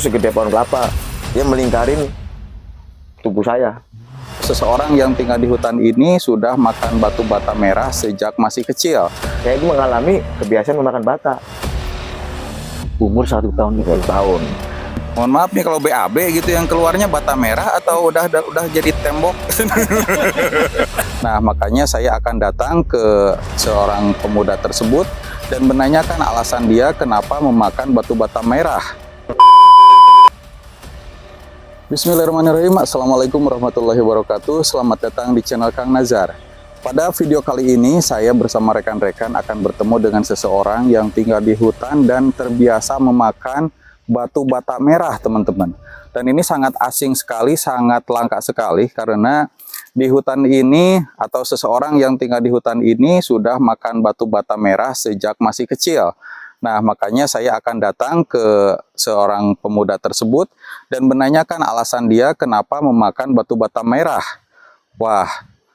segede pohon kelapa, dia melingkarin tubuh saya. Seseorang yang tinggal di hutan ini sudah makan batu bata merah sejak masih kecil. Saya itu mengalami kebiasaan memakan bata. Umur 1 tahun, 2 tahun. Mohon maaf nih kalau BAB gitu yang keluarnya bata merah atau udah jadi tembok. Nah, makanya saya akan datang ke seorang pemuda tersebut dan menanyakan alasan dia kenapa memakan batu bata merah. Bismillahirrahmanirrahim. Assalamualaikum warahmatullahi wabarakatuh. Selamat datang di channel Kang Nazar. Pada video kali ini saya bersama rekan-rekan akan bertemu dengan seseorang yang tinggal di hutan dan terbiasa memakan batu bata merah, teman-teman. Dan ini sangat asing sekali, sangat langka sekali karena di hutan ini atau seseorang yang tinggal di hutan ini sudah makan batu bata merah sejak masih kecil. Nah, makanya saya akan datang ke seorang pemuda tersebut dan menanyakan alasan dia kenapa memakan batu bata merah. Wah,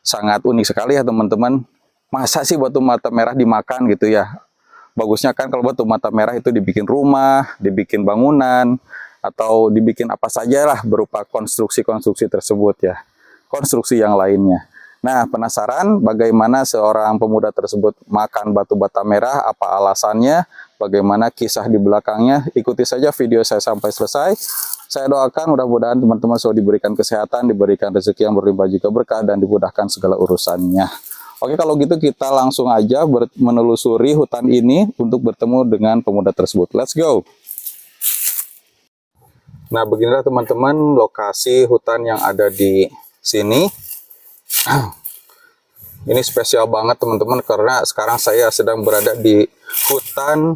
sangat unik sekali ya teman-teman. Masa sih batu bata merah dimakan gitu ya? Bagusnya kan kalau batu bata merah itu dibikin rumah, dibikin bangunan, atau dibikin apa saja lah berupa konstruksi-konstruksi tersebut ya. Konstruksi yang lainnya. Nah, penasaran bagaimana seorang pemuda tersebut makan batu bata merah, apa alasannya, bagaimana kisah di belakangnya. Ikuti saja video saya sampai selesai. Saya doakan mudah-mudahan teman-teman selalu diberikan kesehatan, diberikan rezeki yang berlimpah juga berkah, dan dimudahkan segala urusannya. Oke, kalau gitu kita langsung aja menelusuri hutan ini untuk bertemu dengan pemuda tersebut. Let's go! Nah, beginilah teman-teman lokasi hutan yang ada di sini. Ini spesial banget teman-teman karena sekarang saya sedang berada di hutan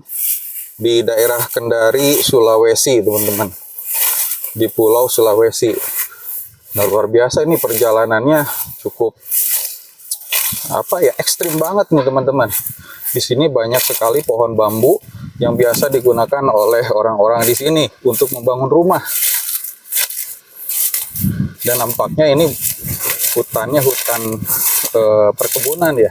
di daerah Kendari, Sulawesi, teman-teman. Di Pulau Sulawesi. Nah, luar biasa ini perjalanannya cukup ekstrim banget nih teman-teman. Di sini banyak sekali pohon bambu yang biasa digunakan oleh orang-orang di sini untuk membangun rumah. Dan nampaknya ini hutannya hutan perkebunan ya.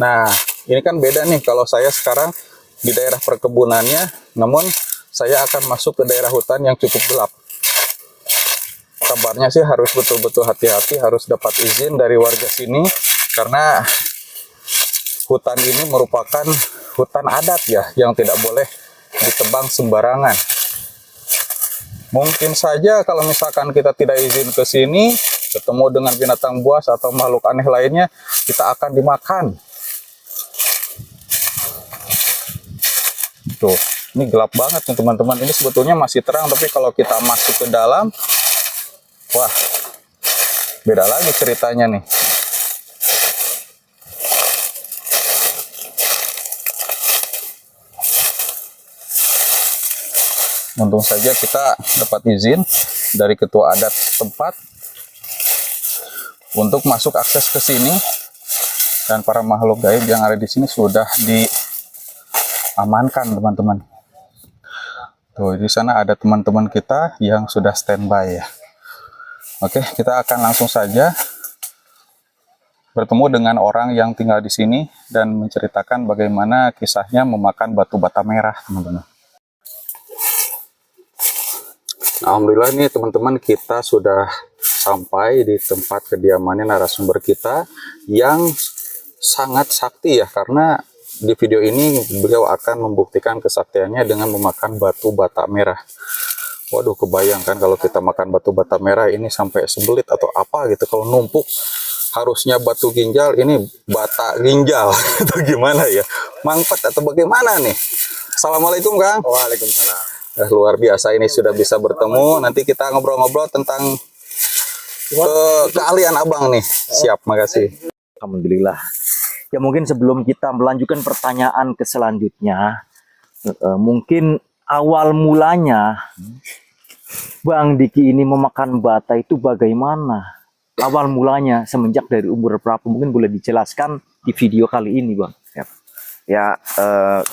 Nah, ini kan beda nih kalau saya sekarang di daerah perkebunannya, namun saya akan masuk ke daerah hutan yang cukup gelap. Kabarnya sih harus betul-betul hati-hati, harus dapat izin dari warga sini karena hutan ini merupakan hutan adat ya, yang tidak boleh ditebang sembarangan. Mungkin saja kalau misalkan kita tidak izin ke sini, ketemu dengan binatang buas atau makhluk aneh lainnya, kita akan dimakan. Tuh, ini gelap banget nih teman-teman. Ini sebetulnya masih terang, tapi kalau kita masuk ke dalam, wah, beda lagi ceritanya nih. Untung saja kita dapat izin dari ketua adat tempat untuk masuk akses ke sini, dan para makhluk gaib yang ada di sini sudah diamankan, teman-teman. Tuh, di sana ada teman-teman kita yang sudah standby ya. Oke, kita akan langsung saja bertemu dengan orang yang tinggal di sini dan menceritakan bagaimana kisahnya memakan batu bata merah, teman-teman. Alhamdulillah nih teman-teman, kita sudah sampai di tempat kediamannya narasumber kita yang sangat sakti ya, karena di video ini beliau akan membuktikan kesaktiannya dengan memakan batu bata merah. Waduh, kebayangkan kalau kita makan batu bata merah ini sampai sebelit atau apa gitu, kalau numpuk harusnya batu ginjal, ini bata ginjal atau gimana ya, mangpet atau bagaimana nih. Assalamualaikum Kang. Waalaikumsalam. Luar biasa ini sudah bisa bertemu. Nanti kita ngobrol-ngobrol tentang keahlian abang nih. Siap, makasih. Alhamdulillah. Ya mungkin sebelum kita melanjutkan pertanyaan ke selanjutnya, mungkin awal mulanya Bang Diki ini memakan bata itu bagaimana? Awal mulanya semenjak dari umur berapa? Mungkin boleh dijelaskan di video kali ini, Bang. Ya,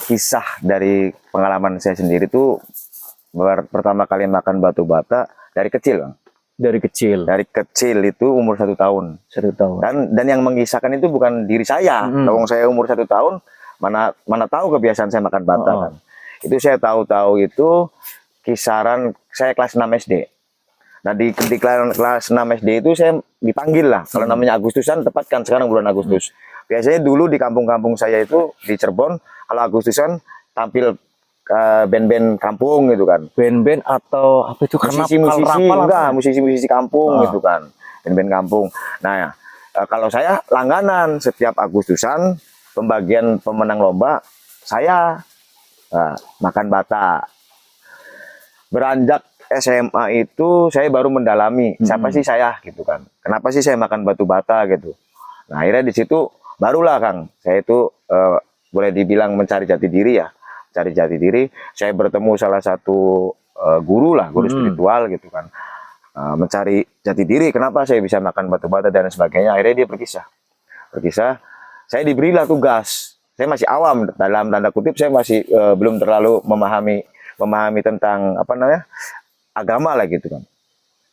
kisah dari pengalaman saya sendiri tuh pertama kali makan batu bata dari kecil, Bang. Dari kecil. Dari kecil itu umur 1 tahun. 1 tahun. Dan yang mengisahkan itu bukan diri saya. Dong saya umur 1 tahun, mana tahu kebiasaan saya makan bata kan. Itu saya tahu-tahu itu kisaran saya kelas 6 SD. Nah di kelas 6 SD itu saya dipanggil lah. Kalau namanya Agustusan, tepat kan sekarang bulan Agustus. Biasanya dulu di kampung-kampung saya itu di Cirebon, kalau Agustusan tampil band-band kampung gitu kan. Band-band atau apa itu, Musisi-musisi, rapal enggak, musisi-musisi kampung Ah. gitu kan. Band-band kampung. Nah ya, kalau saya langganan setiap Agustusan pembagian pemenang lomba saya makan bata. Beranjak SMA itu saya baru mendalami siapa sih saya gitu kan. Kenapa sih saya makan batu bata gitu. Nah akhirnya di situ barulah Kang saya itu boleh dibilang mencari jati diri ya. Cari jati diri, saya bertemu salah satu guru lah, guru spiritual gitu kan. Mencari jati diri, kenapa saya bisa makan batu bata dan sebagainya. Akhirnya dia berkisah. Saya diberilah tugas. Saya masih awam, dalam tanda kutip saya masih belum terlalu memahami tentang apa namanya agama lah gitu kan.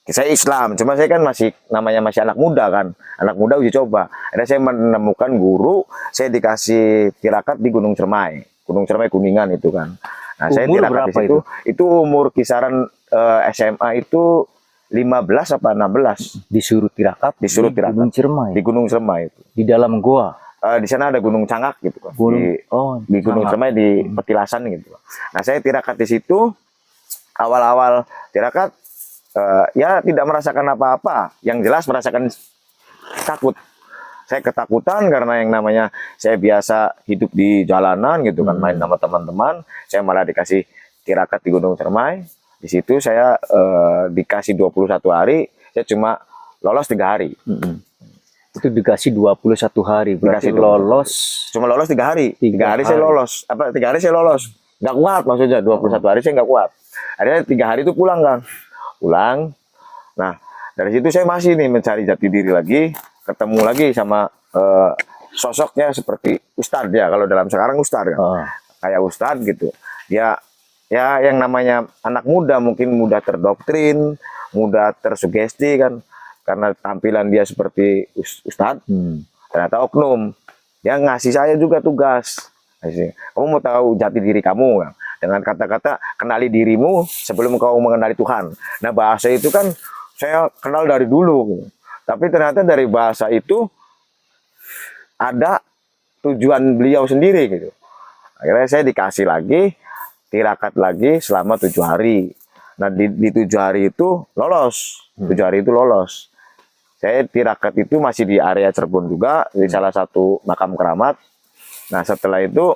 Saya Islam, cuma saya kan masih namanya masih anak muda kan, anak muda uji coba. Akhirnya saya menemukan guru, saya dikasih tirakat di Gunung Cermai Kuningan itu kan. Nah saya Umur tirakat di berapa situ, itu umur kisaran SMA itu 15 apa 16. disuruh tirakat Disuruh di tirakat. Gunung Ciremai, Di Gunung Cermai itu. di dalam goa. Di sana ada Gunung Cangak gitu kan. Di Gunung Cangak. Cermai di Petilasan gitu. Nah saya tirakat di situ, awal-awal tirakat ya tidak merasakan apa-apa, yang jelas merasakan takut. Saya ketakutan karena yang namanya saya biasa hidup di jalanan gitu kan, main sama teman-teman. Saya malah dikasih tirakat di Gunung Cermai. Di situ saya dikasih 21 hari, saya cuma lolos 3 hari. Itu dikasih 21 hari, berarti Dikasih lolos. Cuma lolos 3 hari. 3 hari saya hari. lolos. 3 hari saya lolos. Nggak kuat maksudnya, 21 hari saya nggak kuat. Akhirnya 3 hari itu pulang kan. Pulang. Nah, dari situ saya masih nih mencari jati diri lagi. Ketemu lagi sama sosoknya seperti Ustadz ya. Kalau dalam sekarang Ustadz kan. Kayak Ustadz gitu. Ya yang namanya anak muda mungkin mudah terdoktrin, mudah tersugesti kan. Karena tampilan dia seperti Ustadz. Ternyata oknum. Dia ngasih saya juga tugas. Kamu mau tahu jati diri kamu kan? Dengan kata-kata kenali dirimu sebelum kau mengenali Tuhan. Nah bahasa itu kan saya kenal dari dulu gitu. Tapi ternyata dari bahasa itu ada tujuan beliau sendiri gitu. Akhirnya saya dikasih lagi tirakat lagi selama 7 hari. Nah di 7 hari itu lolos. 7 hari itu lolos. Saya tirakat itu masih di area Cirebon juga, di salah satu makam keramat. Nah setelah itu,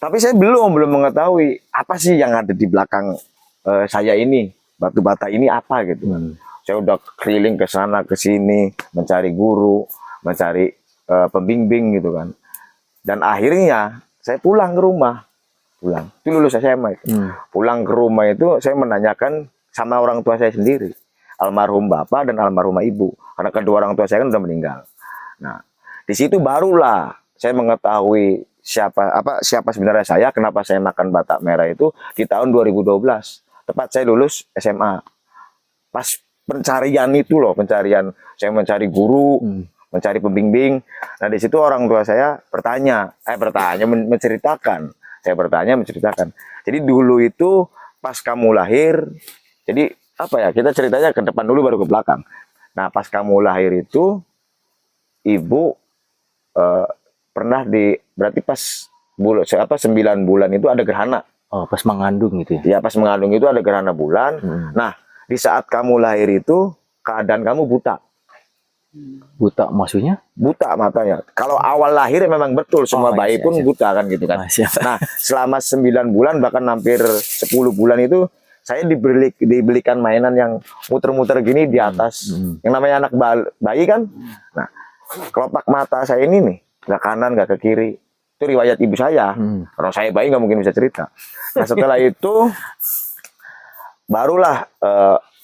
tapi saya belum mengetahui apa sih yang ada di belakang saya ini, batu bata ini apa gitu. Saya udah keliling ke sana ke sini, mencari guru, mencari pembimbing gitu kan. Dan akhirnya saya pulang ke rumah, itu lulus SMA itu. Pulang ke rumah itu saya menanyakan sama orang tua saya sendiri, almarhum bapak dan almarhumah ibu, karena kedua orang tua saya kan udah meninggal. Nah di situ barulah saya mengetahui siapa sebenarnya saya, kenapa saya makan batak merah itu di tahun 2012. Tepat saya lulus SMA. Pas pencarian itu loh, saya mencari guru, mencari pembimbing. Nah di situ orang tua saya menceritakan. Saya bertanya, menceritakan. Jadi dulu itu pas kamu lahir, jadi apa ya, kita ceritanya ke depan dulu baru ke belakang. Nah pas kamu lahir itu ibu pernah berarti pas 9 bulan itu ada gerhana. Oh, pas mengandung gitu ya? Ya pas mengandung itu ada gerhana bulan. Nah di saat kamu lahir itu keadaan kamu buta. Buta maksudnya? Buta matanya. Kalau awal lahir memang betul semua bayi pun buta kan gitu kan. Nah selama 9 bulan bahkan hampir 10 bulan itu saya dibelikan mainan yang muter-muter gini di atas. Yang namanya anak bayi kan. Nah kelopak mata saya ini nih, nggak kanan nggak ke kiri. Itu riwayat ibu saya. Kalau saya bayi nggak mungkin bisa cerita. Nah setelah itu barulah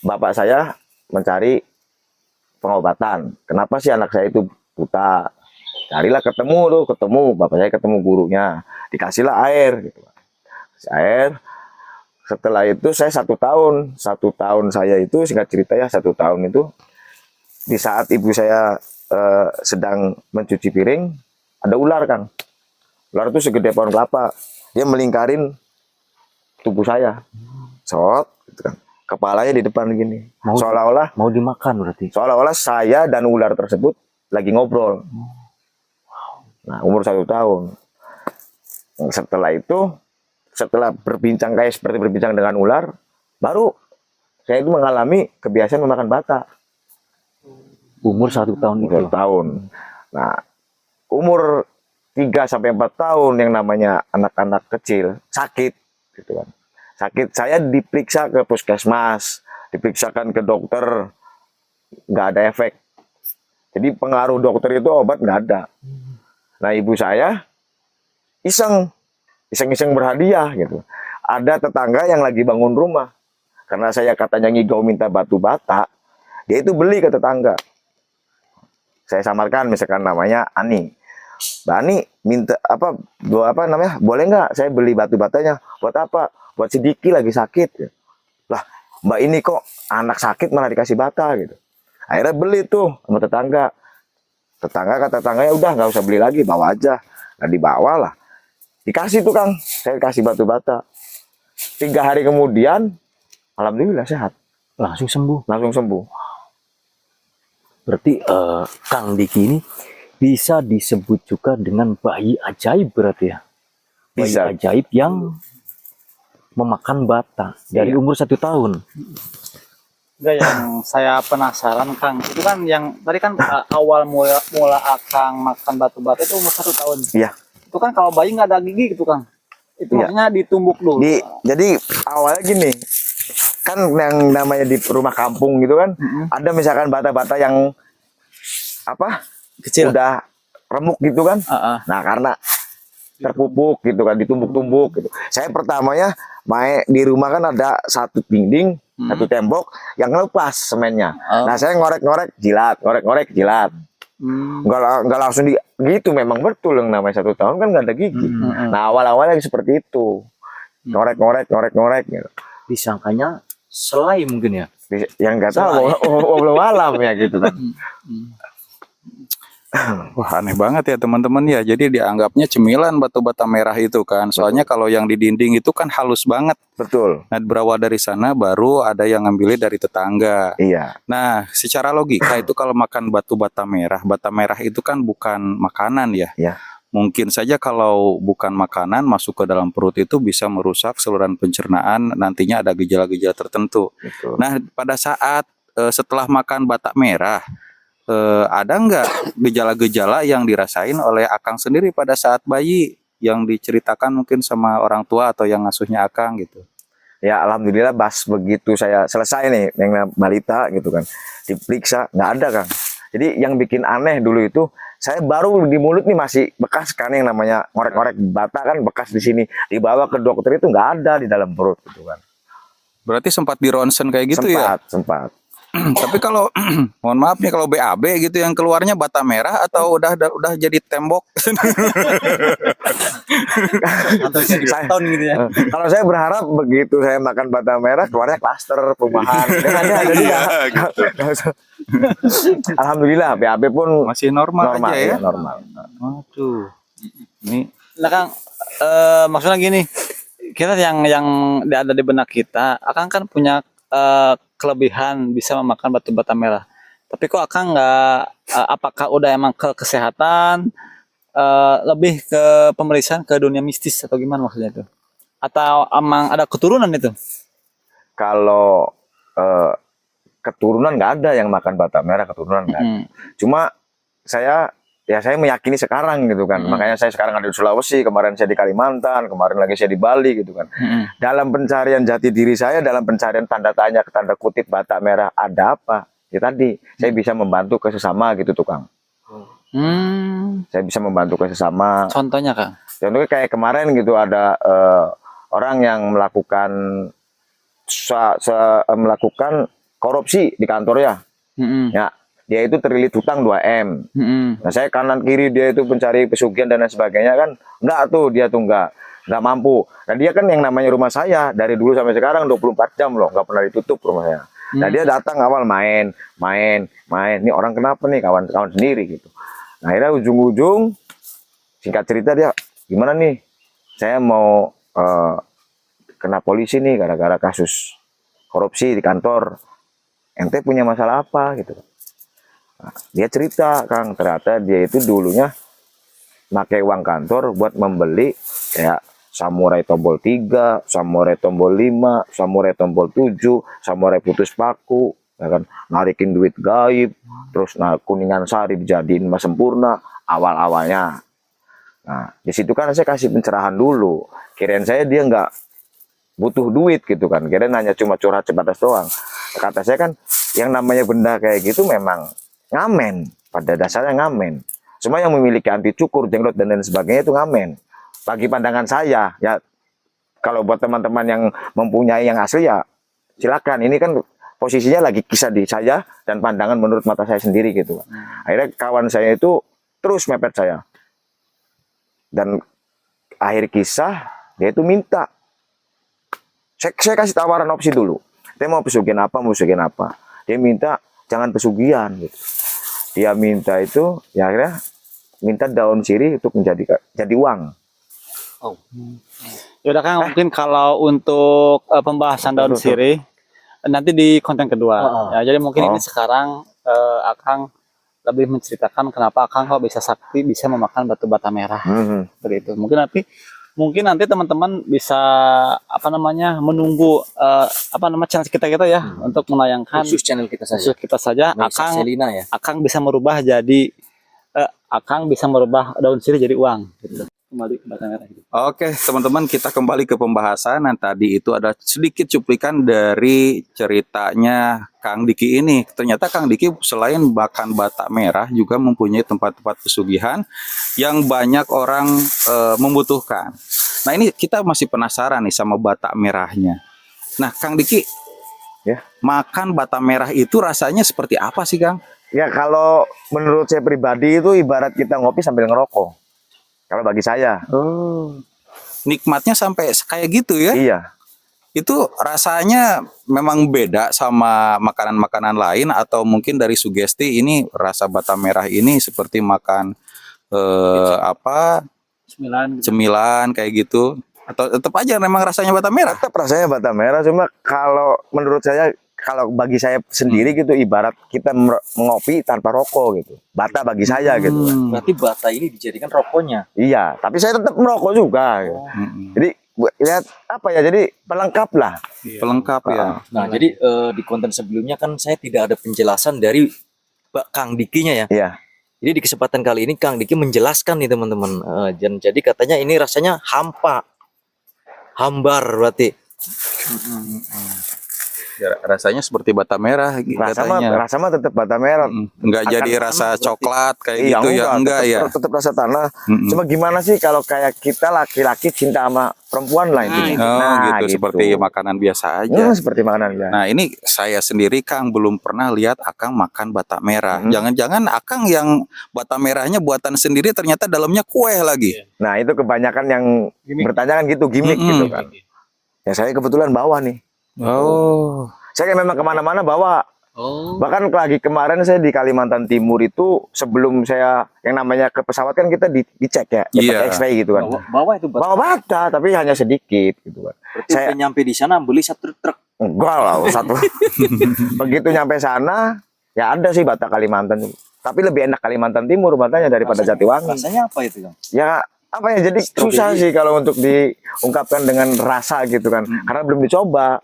bapak saya mencari pengobatan. Kenapa sih anak saya itu buta? Carilah ketemu bapak saya ketemu gurunya, dikasihlah air gitu. Air. Setelah itu saya 1 tahun saya itu singkat cerita ya 1 tahun itu di saat ibu saya sedang mencuci piring ada ular kan. Ular itu segede pohon kelapa. Dia melingkarin tubuh saya. Sot, gitu kan. Kepalanya di depan gini. Mau- Seolah-olah Mau dimakan berarti. saya dan ular tersebut lagi ngobrol. Nah, umur 1 tahun. Setelah itu, setelah berbincang kayak seperti berbincang dengan ular, baru saya itu mengalami kebiasaan memakan bata. Umur 1 tahun itu. 1 tahun. Nah, umur 3 sampai 4 tahun yang namanya anak-anak kecil sakit, gitu kan. Sakit, saya diperiksa ke puskesmas, diperiksakan ke dokter, nggak ada efek. Jadi pengaruh dokter itu obat nggak ada. Nah, ibu saya iseng berhadiah gitu. Ada tetangga yang lagi bangun rumah. Karena saya katanya ngigau minta batu bata, dia itu beli ke tetangga. Saya samarkan misalkan namanya Ani. Mbak Ani minta apa namanya? Boleh nggak saya beli batu batanya? Buat apa? Buat si Diki lagi sakit. Lah, Mbak ini kok anak sakit malah dikasih bata gitu. Akhirnya beli tuh sama tetangga. Kata tetangganya udah nggak usah beli lagi, bawa aja. Nah, dibawa lah. Dikasih tuh Kang, saya kasih batu bata. 3 hari kemudian, alhamdulillah sehat, Langsung sembuh. langsung sembuh. Berarti Kang Diki ini bisa disebut juga dengan bayi ajaib berarti ya. Bayi Bisa. ajaib yang memakan bata dari Iya. umur 1 tahun. Enggak, yang saya penasaran Kang, itu kan yang tadi kan awal mula Akang makan batu bata itu umur 1 tahun. Iya. Itu kan kalau bayi nggak ada gigi gitu Kang. Itu Iya. maksudnya ditumbuk dulu. Jadi awalnya gini, kan yang namanya di rumah kampung gitu kan, ada misalkan bata-bata yang apa Kecil. udah remuk gitu kan. Nah, karena terpupuk gitu kan, ditumbuk-tumbuk gitu. Saya pertamanya main di rumah kan ada satu dinding, satu tembok yang lepas semennya. Nah, saya ngorek-ngorek jilat, ngorek-ngorek jilat. Nggak langsung gitu, memang betul yang namanya 1 tahun kan nggak ada gigi. Nah, awal-awalnya seperti itu. Ngorek-ngorek gitu. Disangkanya selai mungkin ya. Yang nggak tahu belum alam ya gitu kan. Wah, aneh banget ya teman-teman ya. Jadi dianggapnya cemilan batu bata merah itu kan. Soalnya kalau yang di dinding itu kan halus banget. Betul. Nah, berawal dari sana baru ada yang ngambilnya dari tetangga. Iya. Nah, secara logika itu kalau makan batu bata merah itu kan bukan makanan ya. Iya. Mungkin saja kalau bukan makanan masuk ke dalam perut itu bisa merusak saluran pencernaan, nantinya ada gejala-gejala tertentu. Betul. Nah, pada saat setelah makan bata merah, ada nggak gejala-gejala yang dirasain oleh Akang sendiri pada saat bayi yang diceritakan mungkin sama orang tua atau yang ngasuhnya Akang gitu? Ya, alhamdulillah pas begitu saya selesai nih yang balita gitu kan, diperiksa nggak ada Kang. Jadi yang bikin aneh dulu itu, saya baru di mulut nih masih bekas kan yang namanya ngorek-ngorek bata kan bekas di sini, dibawa ke dokter itu nggak ada di dalam perut gitu kan. Berarti sempat di ronsen kayak gitu ya? Sempat. Tapi kalau mohon maaf nih kalau BAB gitu yang keluarnya bata merah atau udah jadi tembok? Atau jadi Saya- tahun gitu ya. Kalau saya berharap begitu saya makan bata merah keluarnya klaster perumahan. Jadi nggak usah. Alhamdulillah BAB pun Masih normal, normal aja ya? normal. Waduh. Ini Nah Kang, maksudnya gini, kita yang ada di benak kita, Akang kan punya kelebihan bisa memakan batu bata merah. Tapi kok Akang nggak, apakah udah emang ke kesehatan, lebih ke pemeriksaan ke dunia mistis atau gimana maksudnya itu? Atau emang ada keturunan itu? Kalau keturunan nggak ada yang makan bata merah, keturunan nggak ada. Cuma saya meyakini sekarang gitu kan. Makanya saya sekarang ada di Sulawesi, kemarin saya di Kalimantan, kemarin lagi saya di Bali gitu kan. Dalam pencarian jati diri saya, dalam pencarian tanda tanya, tanda kutip bata merah ada apa? Ya tadi saya bisa membantu ke sesama gitu tukang. Saya bisa membantu ke sesama. Contohnya Kang? Contohnya kayak kemarin gitu ada orang yang melakukan melakukan korupsi di kantornya. Ya, dia itu terlilit hutang 2M. Nah, saya kanan kiri dia itu pencari pesugihan dan lain sebagainya kan. Enggak tuh, dia tuh enggak mampu. Nah, dia kan yang namanya rumah saya dari dulu sampai sekarang 24 jam loh, enggak pernah ditutup rumah saya. Nah, dia datang awal main. Ini orang kenapa nih, kawan-kawan sendiri gitu. Nah, akhirnya ujung-ujung singkat cerita dia, gimana nih? Saya mau kena polisi nih gara-gara kasus korupsi di kantor. Ente punya masalah apa gitu. Nah, dia cerita, Kang, ternyata dia itu dulunya pakai uang kantor buat membeli kayak samurai tombol 3, samurai tombol 5, samurai tombol 7, samurai putus paku, ya kan, narikin duit gaib, terus Kuningan Sari dijadiin emas sempurna awal-awalnya. Nah, di situ kan saya kasih pencerahan dulu. Kirain saya dia nggak butuh duit gitu kan, kirain hanya cuma curhat sebatas doang. Kata saya kan, yang namanya benda kayak gitu memang ngamen, pada dasarnya ngamen. Cuma yang memiliki anti cukur, jenglot dan lain sebagainya itu ngamen. Bagi pandangan saya, ya kalau buat teman-teman yang mempunyai yang asli ya silakan. Ini kan posisinya lagi kisah di saya dan pandangan menurut mata saya sendiri gitu. Akhirnya kawan saya itu terus mepet saya. Dan akhir kisah dia itu minta. Saya kasih tawaran opsi dulu. Dia mau pesugihan apa, Dia minta jangan pesugihan gitu. Dia minta itu, ya akhirnya minta daun sirih untuk jadi uang. Oh. Yaudah Kang, mungkin kalau untuk pembahasan daun sirih nanti di konten kedua. Ya, jadi mungkin ini sekarang Akang lebih menceritakan kenapa Akang kok bisa sakti bisa memakan batu bata merah. Seperti itu. Mungkin nanti teman-teman bisa menunggu channel kita ya untuk menayangkan Khusus channel kita saja. Akang Selina ya. Akang bisa merubah jadi daun sirih jadi uang gitu. Kembali ke bata merah gitu. Oke, teman-teman, kita kembali ke pembahasan. Nah, tadi itu ada sedikit cuplikan dari ceritanya Kang Diki ini. Ternyata Kang Diki selain makan bata merah juga mempunyai tempat-tempat pesugihan yang banyak orang membutuhkan. Nah, ini kita masih penasaran nih sama bata merahnya. Nah, Kang Diki, Ya. makan bata merah itu rasanya seperti apa sih, Kang? Ya kalau menurut saya pribadi itu ibarat kita ngopi sambil ngerokok. Kalau bagi saya. Oh. Nikmatnya sampai kayak gitu ya? Iya. Itu rasanya memang beda sama makanan-makanan lain atau mungkin dari sugesti ini rasa bata merah ini seperti makan cemilan kayak gitu, atau tetap aja memang rasanya bata merah? Tetap rasanya bata merah, cuma kalau menurut saya, kalau bagi saya sendiri gitu ibarat kita mengopi tanpa rokok gitu. Bata bagi saya gitu. Berarti bata ini dijadikan rokoknya. Iya, tapi saya tetap merokok juga. Gitu. Jadi lihat apa ya? Jadi pelengkap lah. Pelengkap ya. Nah, jadi di konten sebelumnya kan saya tidak ada penjelasan dari Kang Dikinya ya. Iya. Jadi di kesempatan kali ini Kang Diki menjelaskan nih teman-teman. Dan jadi katanya ini rasanya hambar berarti. Ya, rasanya seperti bata merah katanya. Rasa mah tetap bata merah. Enggak jadi rasa coklat kayak Iya, gitu ya, enggak ya. Tetap rasa tanah. Cuma gimana sih kalau kayak kita laki-laki cinta sama perempuan lah intinya. Oh, gitu, seperti makanan biasa aja. Seperti makanan ya. Nah, ini saya sendiri Kang belum pernah lihat Akang makan bata merah. Jangan-jangan Akang yang bata merahnya buatan sendiri ternyata dalamnya kue lagi. Nah, itu kebanyakan yang bertanya kan gitu, gimmick gitu kan. Ya saya kebetulan bawa nih. Oh. Saya kan memang kemana-mana bawa. Bahkan lagi kemarin saya di Kalimantan Timur itu sebelum saya yang namanya ke pesawat kan kita dicek ya, pakai X-ray gitu kan. Bawa itu bata. Bawa bata tapi hanya sedikit gitu kan. Berarti saya nyampe di sana beli satu truk. Enggak lah, satu. Begitu nyampe sana ya ada sih bata Kalimantan. Tapi lebih enak Kalimantan Timur batanya daripada Jatiwangi. Rasanya apa itu, Kang? Ya apa ya, jadi susah sih kalau untuk diungkapkan dengan rasa gitu kan. Karena belum dicoba.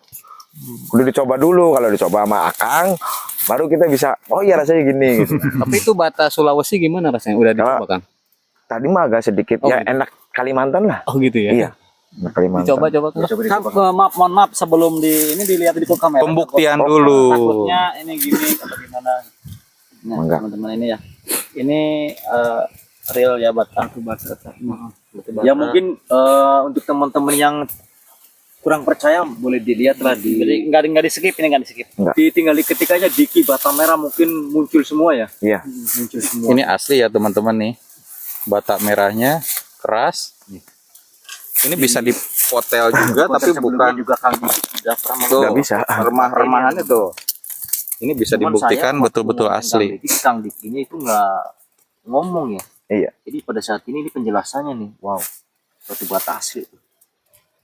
Udah dicoba dulu, kalau dicoba sama Akang baru kita bisa oh iya rasanya gini gitu. Tapi itu bata Sulawesi gimana rasanya? Udah dicoba kan? Tadi mah agak sedikit ya gitu. enak Kalimantan lah. Oh gitu ya. Iya. Enak Kalimantan. Coba. Mohon maaf sebelum ini dilihat di kamera. Pembuktian dulu. Takutnya ini gini atau gimana. Nah, Enggak. teman-teman ini ya. Ini real ya bata. Ya mungkin untuk teman-teman yang kurang percaya boleh dilihat lah Jadi nggak di skip, ini nggak di skip. ditinggali ketikanya Diki bata merah mungkin muncul semua ya. Iya. Muncul semua. Ini asli ya teman-teman nih. Bata merahnya keras. Ini bisa dipotel juga tapi bukan juga Kang Diki sudah pernah tuh, Nggak bisa. remah-remahannya tuh. Ini bisa dibuktikan betul-betul asli. Kang Diki ini itu nggak ngomong ya. Iya. Jadi pada saat ini penjelasannya nih, wow, suatu bata asli.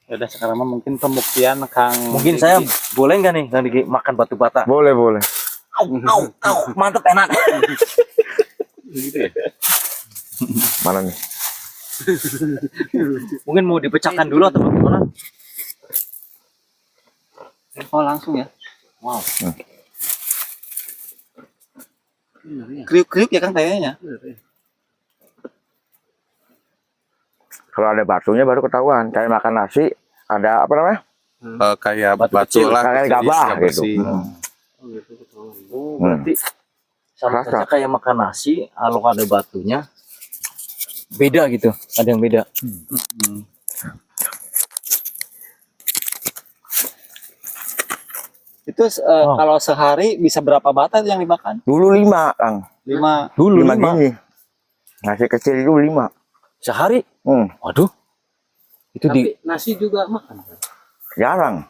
Ya udah sekarang mah mungkin pembuktian Kang. Mungkin saya boleh nggak nih Kang Diki makan batu bata? Boleh, boleh. Au, mantep enak. Mana nih? Mungkin mau dipecahkan dulu atau bagaimana? Oh langsung ya. Wow. Kriuk-kriuk ya Kang kayaknya. Kalau ada batunya baru ketahuan. Kayak makan nasi, ada apa namanya? Kayak Batu batu kecil, lah, kayak kecil, gabah nggak gitu. bersih. Oh, berarti sama Rasa. saja kayak makan nasi, kalau ada batunya beda gitu, ada yang beda. Itu kalau sehari bisa berapa bata yang dimakan? Dulu 5, Kang. 5. Dulu 5 lima gini. Nasi kecil itu 5. sehari. Hmm, Waduh, itu di Tapi nasi juga makan. jarang.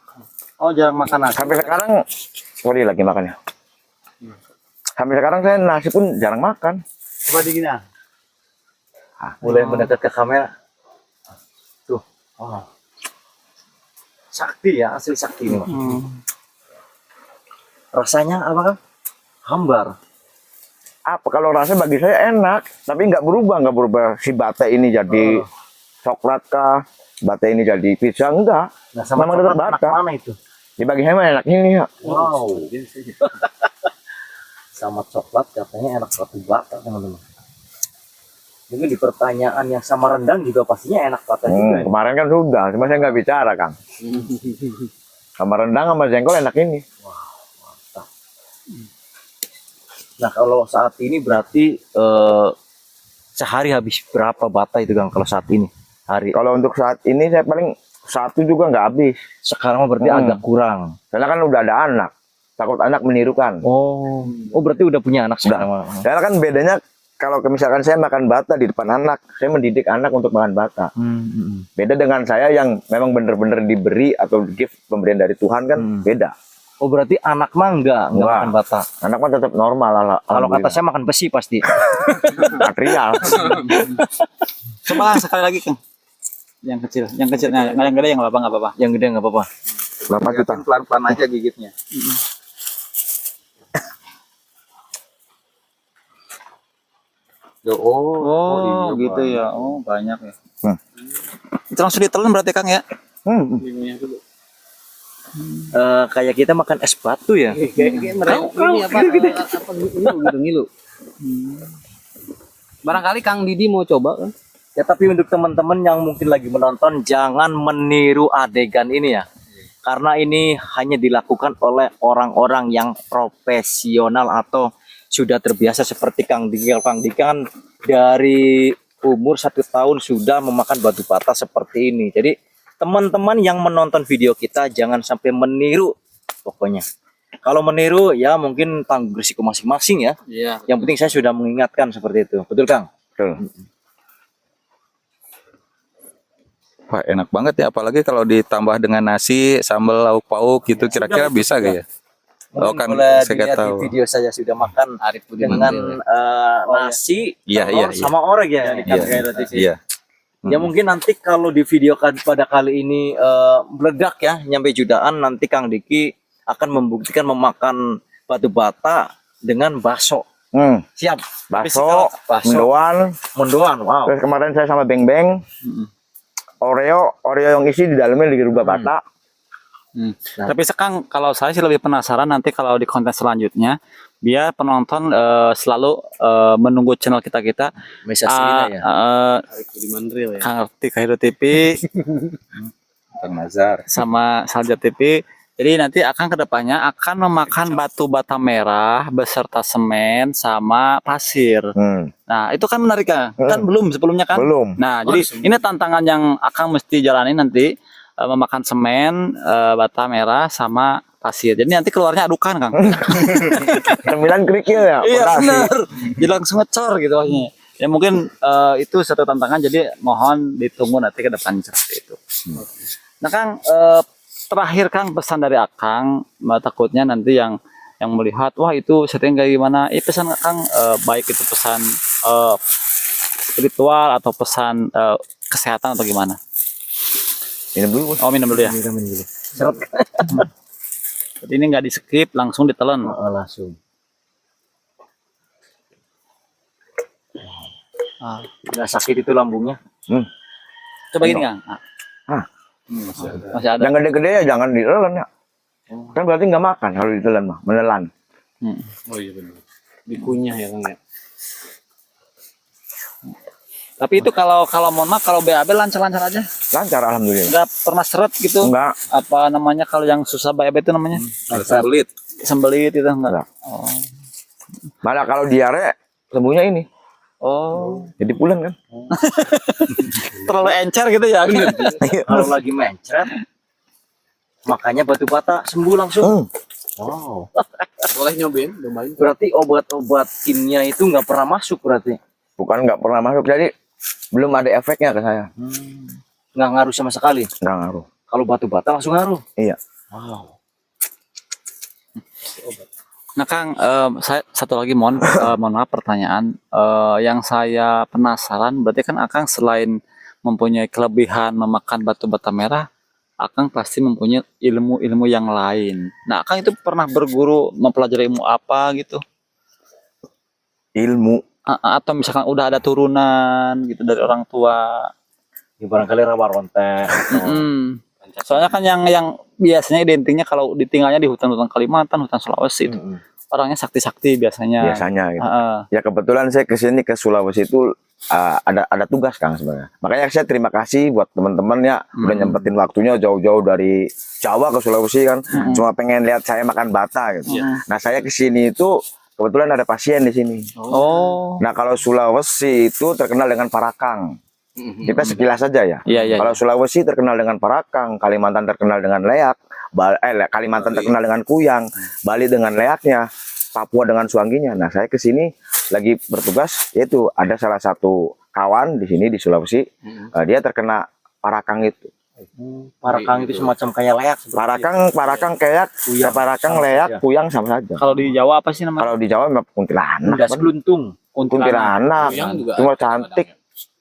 Oh jarang makan nasi. Sampai sekarang, sorry lagi makannya. Sampai sekarang saya nasi pun jarang makan. Coba digini ah. mulai mendekat ke kamera. Tuh, wow. Sakti ya, asli sakti ini. Mas. Rasanya apa kan? Hambar. Apa kalau rasa bagi saya enak, tapi nggak berubah si bata ini jadi coklat kah, bata ini jadi pizza enggak. Nah, sama Memang tetap coklat bata. mana itu? Di bagi saya mah enak ini ya. Wow. Sama coklat katanya enak batu bata teman-teman. Mungkin di pertanyaan yang sama rendang juga pastinya enak bata juga. Ya? Kemarin kan sudah, cuma saya nggak bicara Kang. Sama rendang sama jengkol enak ini. Mantap. Nah kalau saat ini berarti sehari habis berapa bata itu Kang kalau saat ini? Hari Kalau untuk saat ini saya paling 1 juga nggak habis. sekarang mah berarti agak kurang. Karena kan udah ada anak. Takut anak menirukan. Oh berarti udah punya anak sekarang. Mah. Karena kan bedanya kalau misalkan saya makan bata di depan anak, saya mendidik anak untuk makan bata. Beda dengan saya yang memang bener-bener diberi atau gift pemberian dari Tuhan kan beda. Oh berarti anak mah enggak Enggak. makan bata. Anak mah tetap normal. Kalau kata saya makan besi pasti. material. Coba sekali lagi Kang. Yang kecil, yang gede yang apa nggak apa-apa. Yang gede nggak apa-apa. Berapa juta? Pelan-pelan aja gigitnya. Oh, gitu ya. Oh, banyak ya. Itu langsung ditelan berarti Kang ya? Kayak kita makan es batu ya. Kayak mereka ini apa ngilu. Barangkali Kang Didi mau coba kan? Ya tapi untuk teman-teman yang mungkin lagi menonton jangan meniru adegan ini ya. Karena ini hanya dilakukan oleh orang-orang yang profesional atau sudah terbiasa seperti Kang Diki. Kang Diki kan dari umur 1 tahun sudah memakan batu bata seperti ini. Jadi teman-teman yang menonton video kita jangan sampai meniru pokoknya. Kalau meniru ya mungkin tanggung risiko masing-masing ya. Iya. Yang penting saya sudah mengingatkan seperti itu. Betul Kang? Betul. Wah, enak banget ya, apalagi kalau ditambah dengan nasi, sambal lauk pauk gitu, kira-kira bisa gak ya? Oh kan, boleh saya dilihat nggak di tahu. video saya sudah makan Arif Budiman dengan ya. nasi, Iya, telur, iya, sama orek ya. Iya, iya. Ya mungkin nanti kalau di video pada kali ini meledak ya, nyampe jutaan, nanti Kang Diki akan membuktikan memakan batu bata dengan bakso. Siap. Bakso, Mendoan, wow. Terus kemarin saya sama Beng Beng. Oreo yang isi di dalamnya dirubah bata. Tapi sekarang kalau saya sih lebih penasaran nanti kalau di konten selanjutnya biar penonton selalu menunggu channel kita Mesasina ya. Arif Budiman Real ya. Kang Arti Kahiro TV Kang Nazar. sama Salja TV. Jadi nanti akan kedepannya akan memakan batu bata merah beserta semen sama pasir. Nah itu kan menarik kan? Kan belum sebelumnya kan? Belum. Nah jadi ini tantangan yang akan mesti jalani nanti memakan semen, bata merah sama pasir. Jadi nanti keluarnya adukan Kang. 9 kerikil ya. Iya fondasi. benar. Jadi langsung ngecor gitu akhirnya. Ya mungkin itu satu tantangan. Jadi mohon ditunggu nanti ke depan seperti itu. Nah Kang, terakhir Kang pesan dari Akang, takutnya nanti yang melihat wah itu setting kayak gimana. Pesan Kang baik itu pesan spiritual atau pesan kesehatan atau gimana? Minum dulu, Bos. Oh, minum dulu ya. Minum dulu. Seret. Jadi ini nggak di skip, langsung ditelan. Langsung. Ah. Nggak sakit itu lambungnya. Coba gini Kang. Masih ada. Yang gede-gede ya jangan ditelan ya. Kan berarti nggak makan kalau ditelan mah, menelan. Oh iya benar. Dikunyah ya Kang ya. Tapi itu kalau mohon maaf kalau BAB lancar-lancar aja. Lancar alhamdulillah. Nggak pernah seret gitu. Enggak. Apa namanya kalau yang susah BAB itu namanya? Sembelit. Sembelit itu enggak. Enggak. Oh. Malah kalau diare sembuhnya ini. Oh. Jadi pulen kan. Terlalu encer gitu ya. Kalau lagi mencret, makanya batu bata sembuh langsung. Wow. Boleh nyobain, lumayan. Berarti obat-obat kimia itu nggak pernah masuk berarti. Bukan nggak pernah masuk, jadi belum ada efeknya ke saya. Nggak ngaruh sama sekali. Nggak ngaruh. Kalau batu bata langsung ngaruh. Iya. Wow. Nah Kang, saya satu lagi mohon maaf pertanyaan yang saya penasaran berarti kan Akang selain mempunyai kelebihan memakan batu bata merah, Akang pasti mempunyai ilmu-ilmu yang lain. Nah Akang itu pernah berguru mempelajari ilmu apa gitu? Ilmu. Atau misalkan udah ada turunan gitu dari orang tua? Ya, barangkali rawa rontek. Mm-mm. Soalnya kan yang biasanya identiknya kalau ditinggalnya di hutan-hutan Kalimantan, hutan Sulawesi itu orangnya sakti-sakti biasanya. Biasanya gitu. Heeh. Ya kebetulan saya kesini ke Sulawesi itu ada tugas Kang sebenarnya. Makanya saya terima kasih buat teman-teman ya udah nyempetin waktunya jauh-jauh dari Jawa ke Sulawesi kan. Cuma pengen lihat saya makan bata gitu. Nah saya kesini itu kebetulan ada pasien di sini. Oh. Nah kalau Sulawesi itu terkenal dengan parakang. Kita sekilas saja ya. Iya. Kalau Sulawesi terkenal dengan parakang, Kalimantan terkenal dengan leak, Kalimantan terkenal dengan kuyang, Bali dengan leaknya, Papua dengan suangginya. Nah saya kesini lagi bertugas, yaitu ada salah satu kawan di sini di Sulawesi, dia terkena parakang itu. Parakang itu semacam kayak leak. Parakang kayak parakang leak, kuyang sama saja. Kalau di Jawa apa sih namanya? Kalau di Jawa memang kuntilanak. Das keluntung. Kuntilanak, Kuyang juga cuma ada cantik.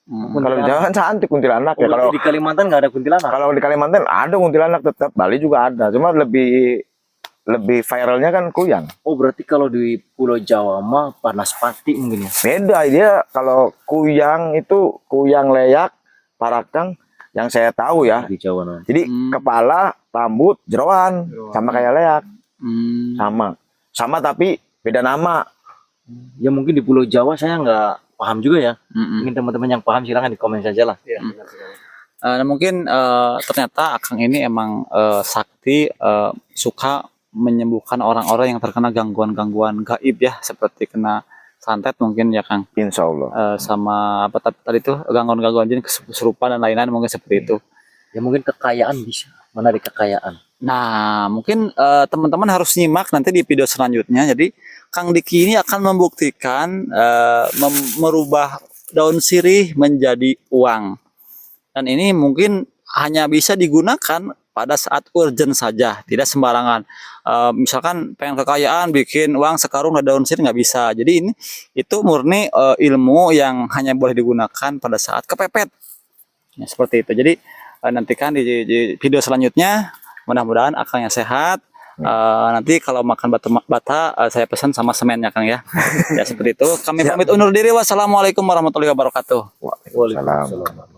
Kalau di Jawa kan cantik kuntilanak ya. Kalau Kalau di Kalimantan nggak ada kuntilanak. kalau di Kalimantan ada kuntilanak tetap, Bali juga ada. Cuma lebih viralnya kan kuyang. Oh berarti kalau di Pulau Jawa mah panas pati mungkin ya. Beda dia kalau kuyang itu kuyang leak, parakang yang saya tahu ya. Di Jawa namanya. Jadi kepala, rambut, jeroan, sama kayak leak. Sama tapi beda nama. Ya mungkin di Pulau Jawa saya nggak paham juga ya. Mungkin teman-teman yang paham silakan di komen saja lah. Nah, mungkin ternyata Akang ini emang sakti suka menyembuhkan orang-orang yang terkena gangguan-gangguan gaib ya, seperti kena santet mungkin ya Kang. Insya Allah. Sama apa tadi itu gangguan-gangguan jin kesurupan dan lain-lain mungkin seperti itu. Ya mungkin kekayaan bisa. Mana ada kekayaan? Nah, mungkin teman-teman harus nyimak nanti di video selanjutnya. Jadi Kang Diki ini akan membuktikan merubah daun sirih menjadi uang. Dan ini mungkin hanya bisa digunakan pada saat urgent saja, tidak sembarangan. Misalkan pengen kekayaan, bikin uang sekarung daun sirih nggak bisa. Jadi itu murni ilmu yang hanya boleh digunakan pada saat kepepet. Ya, seperti itu. Jadi nantikan di video selanjutnya. Mudah-mudahan Akangnya sehat. Nanti kalau makan bata saya pesan sama semennya Kang ya. Ya seperti itu. Kami pamit undur diri. Wassalamualaikum warahmatullahi wabarakatuh. Waalaikumsalam.